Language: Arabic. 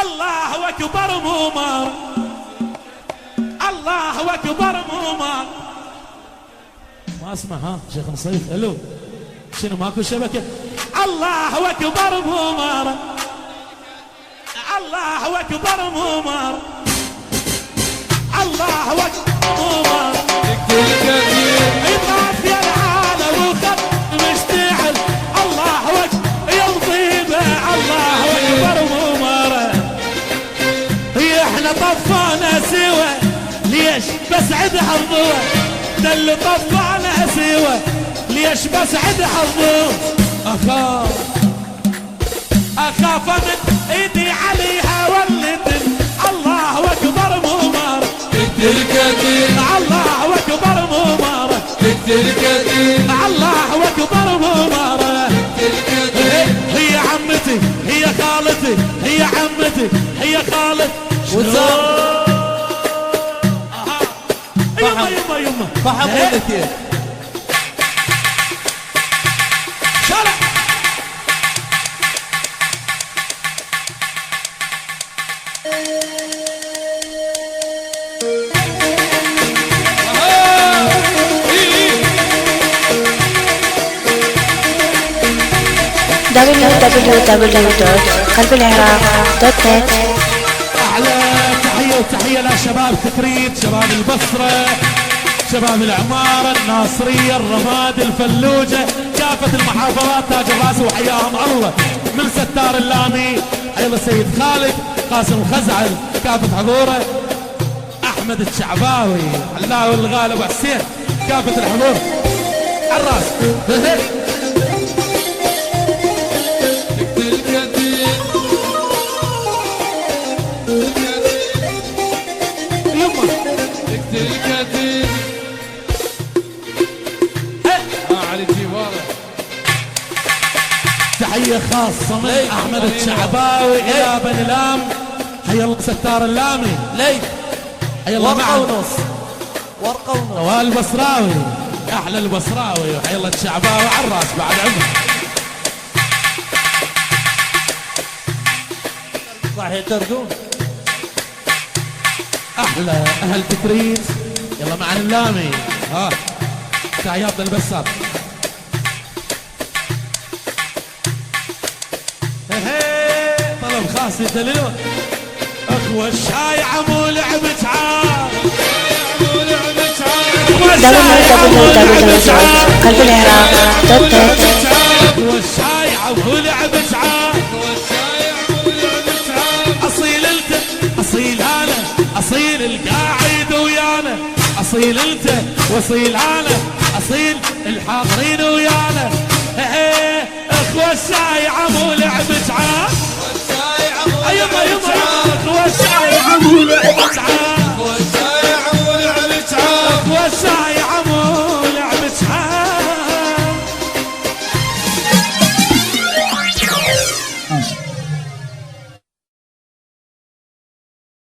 الله اكبر مومر، الله اكبر مومر. ما اسمع ها شيخ نصيف. الو شنو ماكو شبكه؟ الله اكبر مومر، الله اكبر مومر، الله اكبر مومر. يطاف يا العالم وخط مشتعل، الله اكبر يا مصيبه، الله اكبر مومر. احنا طفانا سوا ليش بس عد حظوه، ده اللي طفانا سوا ليش بس عد حظوه. اخاف من ايدي عليها ولد، الله اكبر مومر. الله اكبر مومر، الله اكبر مومر. هي عمتي هي خالتي هي عمتي هي خالتي. يما يما يما فحم ولدتي شرع. www.qalbilعراق.net. احلى تحيه وتحيه لشباب تكريت، شباب البصره، شباب العماره، الناصريه، الرماد، الفلوجه، كافه المحافظات تاج الراس وحياهم الله. من ستار اللامي ايضا السيد خالد قاسم خزعل كافه حضوره، احمد الشعباوي حلاوي الغالب حسين كافه الحضور الراس. تحية خاصة من أحمد الشعباوي إلى بني لام. حي الله ستار اللامي ليث حي الله ورقة ونص ورقة ونص. والبصراوي أحلى البصراوي وحي الله الشعباوي على الراس بعد عمر. صحيح ترجون أحلى أهل تكريت يلا مع اللامي. ها تعياطنا البساط. طلب خاص يدللون اخوة الشايعة مو لعبة عار، www.qalbilعراق.net. اخوة الشايعة مو لعبة عار. اصيل انت اصيل انا اصيل القاعد ويانا، اصيل انت واصيل انا اصيل الحاضرين ويانا. اخوة الشايعة مو لعبة عار، يما يما اخوة الشايعة مو لعبة عار.